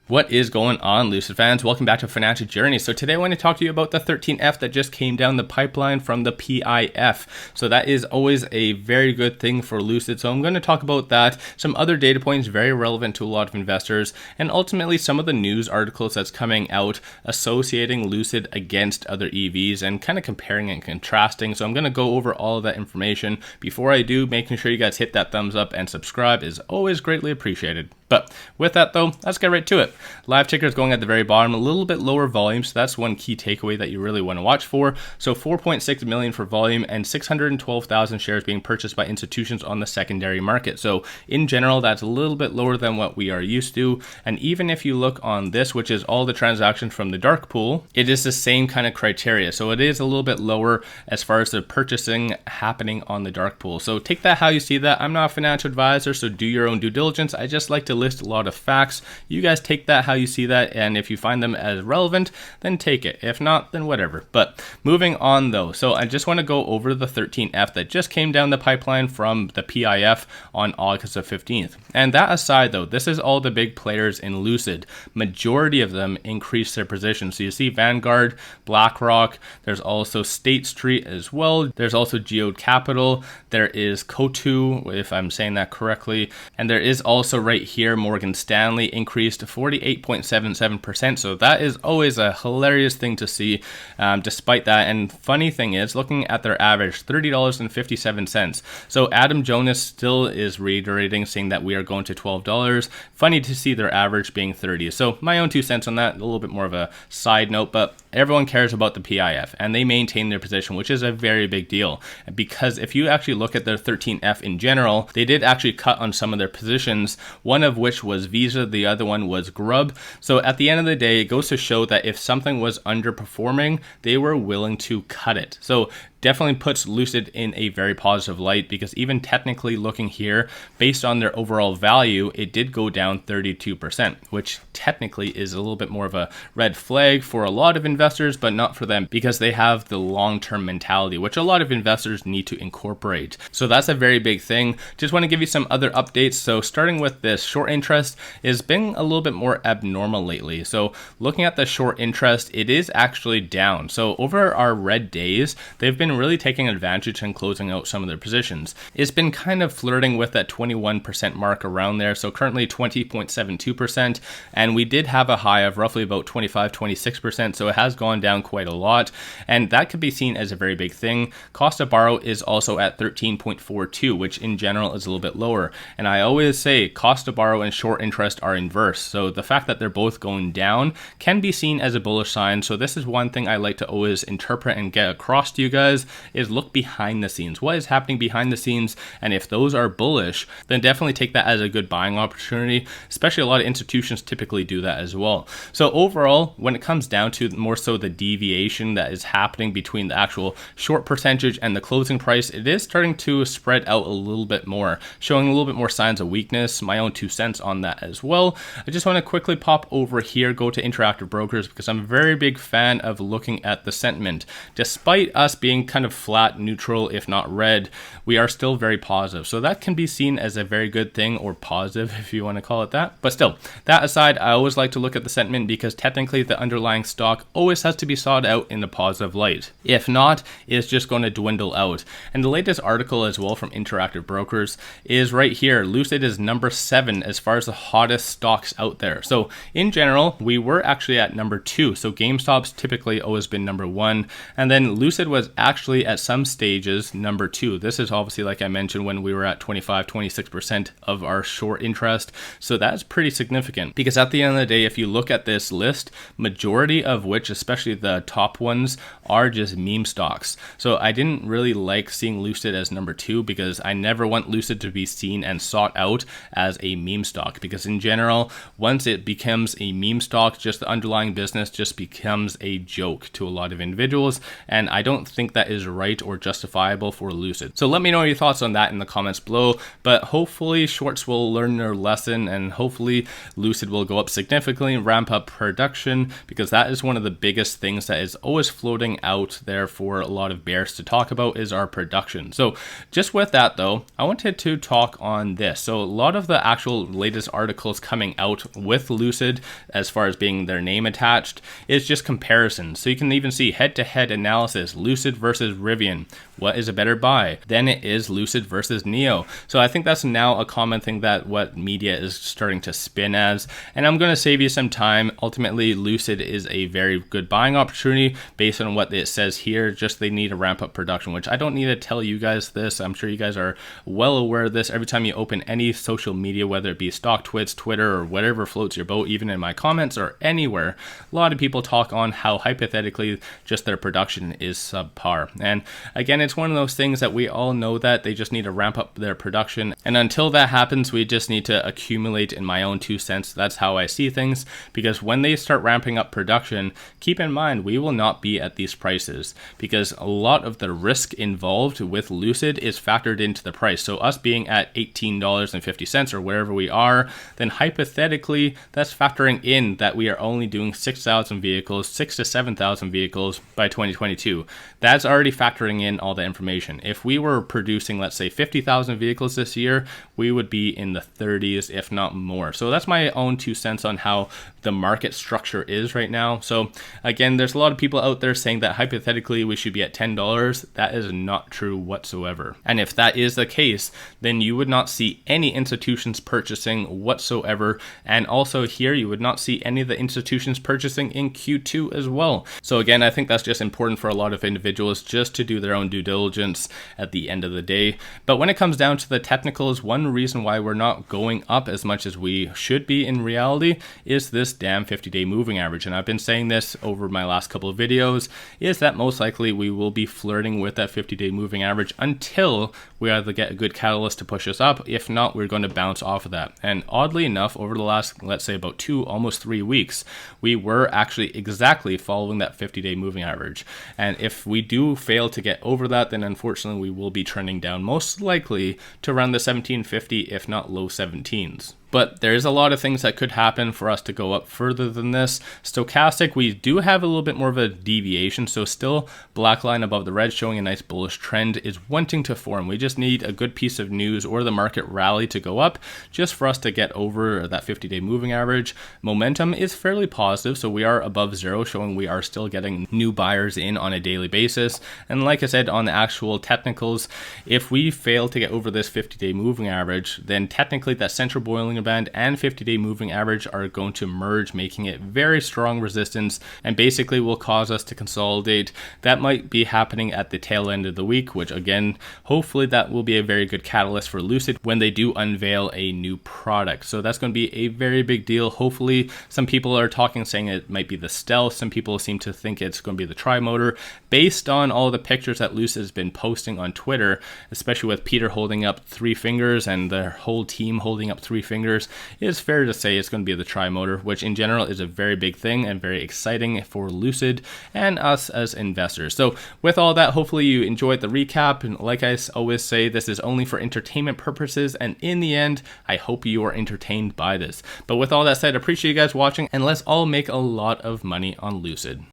What is going on, Lucid fans? Welcome back to Financial Journey. So today I want to talk to you about the 13F that just came down the pipeline from the PIF. So that is always a very good thing for Lucid. So I'm going to talk about that, some other data points very relevant to a lot of investors, and ultimately some of the news articles that's coming out associating Lucid against other EVs and kind of comparing and contrasting. So I'm going to go over all of that information. Before I do, making sure you guys hit that thumbs up and subscribe is always greatly appreciated. But with that though, let's get right to it. Live ticker is going at the very bottom, a little bit lower volume, so that's one key takeaway that you really want to watch for. So 4.6 million for volume and 612,000 shares being purchased by institutions on the secondary market. So in general, that's a little bit lower than what we are used to. And even if you look on this, which is all the transactions from the dark pool, it is the same kind of criteria. So it is a little bit lower as far as the purchasing happening on the dark pool. So take that how you see that. I'm not a financial advisor, so do your own due diligence. I just like to list a lot of facts. You guys take that how you see that, and if you find them as relevant, then take it. If not, then whatever. But moving on though, so I just want to go over the 13F that just came down the pipeline from the PIF on August the 15th. And that aside though, this is all the big players in Lucid. Majority of them increased their position. So you see Vanguard, BlackRock, there's also State Street as well. There's also Geode Capital, there is Coatue, if I'm saying that correctly, and there is also right here Morgan Stanley increased to 48.77%. So that is always a hilarious thing to see despite that. And funny thing is, looking at their average, $30.57. So Adam Jonas still is reiterating, saying that we are going to $12. Funny to see their average being 30. So my own 2 cents on that, a little bit more of a side note, but everyone cares about the PIF and they maintain their position, which is a very big deal. Because if you actually look at their 13F in general, they did actually cut on some of their positions, one of which was Visa, the other one was Grub. So at the end of the day, it goes to show that if something was underperforming, they were willing to cut it. So definitely puts Lucid in a very positive light, because even technically looking here, based on their overall value, it did go down 32%, which technically is a little bit more of a red flag for a lot of investors, but not for them, because they have the long-term mentality, which a lot of investors need to incorporate. So that's a very big thing. Just want to give you some other updates. So starting with this, short interest has been a little bit more abnormal lately. So looking at the short interest, it is actually down. So over our red days, they've been really taking advantage and closing out some of their positions. It's been kind of flirting with that 21% mark around there. So currently 20.72%. And we did have a high of roughly about 25-26%. So it has gone down quite a lot. And that could be seen as a very big thing. Cost to borrow is also at 13.42, which in general is a little bit lower. And I always say cost to borrow and short interest are inverse. So the fact that they're both going down can be seen as a bullish sign. So this is one thing I like to always interpret and get across to you guys, is look behind the scenes. What is happening behind the scenes? And if those are bullish, then definitely take that as a good buying opportunity, especially a lot of institutions typically do that as well. So overall, when it comes down to more so the deviation that is happening between the actual short percentage and the closing price, it is starting to spread out a little bit more, showing a little bit more signs of weakness. My own 2 cents on that as well. I just want to quickly pop over here, go to Interactive Brokers, because I'm a very big fan of looking at the sentiment. Despite us being kind of flat, neutral, if not red, we are still very positive. So that can be seen as a very good thing, or positive if you want to call it that. But still, that aside, I always like to look at the sentiment, because technically the underlying stock always has to be sought out in the positive light. If not, it's just going to dwindle out. And the latest article as well from Interactive Brokers is right here. Lucid is number 7 as far as the hottest stocks out there. So in general, we were actually at number 2. So GameStop's typically always been number 1. And then Lucid was actually at some stages number 2. This is obviously, like I mentioned, when we were at 25-26% of our short interest. So that's pretty significant, because at the end of the day, if you look at this list, majority of which, especially the top ones, are just meme stocks. So I didn't really like seeing Lucid as number 2, because I never want Lucid to be seen and sought out as a meme stock, because in general, once it becomes a meme stock, just the underlying business just becomes a joke to a lot of individuals, and I don't think that that is right or justifiable for Lucid. So let me know your thoughts on that in the comments below, but hopefully shorts will learn their lesson, and hopefully Lucid will go up significantly and ramp up production, because that is one of the biggest things that is always floating out there for a lot of bears to talk about, is our production. So just with that though, I wanted to talk on this. So a lot of the actual latest articles coming out with Lucid, as far as being their name attached, is just comparisons. So you can even see head-to-head analysis, Lucid versus Rivian. What is a better buy? Then it is Lucid versus NIO. So I think that's now a common thing that what media is starting to spin as, and I'm going to save you some time. Ultimately, Lucid is a very good buying opportunity based on what it says here. Just they need to ramp up production, which I don't need to tell you guys this. I'm sure you guys are well aware of this. Every time you open any social media, whether it be StockTwits, Twitter, or whatever floats your boat, even in my comments or anywhere, a lot of people talk on how hypothetically just their production is subpar. And again, it's one of those things that we all know that they just need to ramp up their production. And until that happens, we just need to accumulate, in my own 2 cents. That's how I see things, because when they start ramping up production, keep in mind, we will not be at these prices, because a lot of the risk involved with Lucid is factored into the price. So us being at $18.50 or wherever we are, then hypothetically, that's factoring in that we are only doing 6,000 vehicles, 6,000 to 7,000 vehicles by 2022. That's already factoring in all the information. If we were producing, let's say, 50,000 vehicles this year, we would be in the 30s, if not more. So that's my own 2 cents on how the market structure is right now. So again, there's a lot of people out there saying that hypothetically we should be at $10. That is not true whatsoever. And if that is the case, then you would not see any institutions purchasing whatsoever. And also here, you would not see any of the institutions purchasing in Q2 as well. So again, I think that's just important for a lot of individuals just to do their own due diligence at the end of the day. But when it comes down to the technicals, one reason why we're not going up as much as we should be in reality is this damn 50-day moving average. And I've been saying this over my last couple of videos, is that most likely we will be flirting with that 50-day moving average until we either get a good catalyst to push us up. If not, we're going to bounce off of that. And oddly enough, over the last, let's say, about 2, almost 3 weeks, we were actually exactly following that 50-day moving average. And if we do fail to get over that, then unfortunately we will be trending down, most likely to around the 1750, if not low 17s. But there's a lot of things that could happen for us to go up further than this. Stochastic, we do have a little bit more of a deviation, so still black line above the red showing a nice bullish trend is wanting to form. We just need a good piece of news or the market rally to go up just for us to get over that 50-day moving average. Momentum is fairly positive, so we are above zero, showing we are still getting new buyers in on a daily basis. And like I said, on the actual technicals, if we fail to get over this 50-day moving average, then technically that central boiling band and 50-day moving average are going to merge, making it very strong resistance, and basically will cause us to consolidate. That might be happening at the tail end of the week, which again, hopefully that will be a very good catalyst for Lucid when they do unveil a new product. So that's going to be a very big deal. Hopefully, some people are talking, saying it might be the Stealth. Some people seem to think it's going to be the Tri-Motor, based on all the pictures that Lucid has been posting on Twitter, especially with Peter holding up 3 fingers and their whole team holding up 3 fingers. It is fair to say it's going to be the Tri-Motor, which in general is a very big thing and very exciting for Lucid and us as investors. So with all that, hopefully you enjoyed the recap. And like I always say, this is only for entertainment purposes. And in the end, I hope you are entertained by this. But with all that said, I appreciate you guys watching, and let's all make a lot of money on Lucid.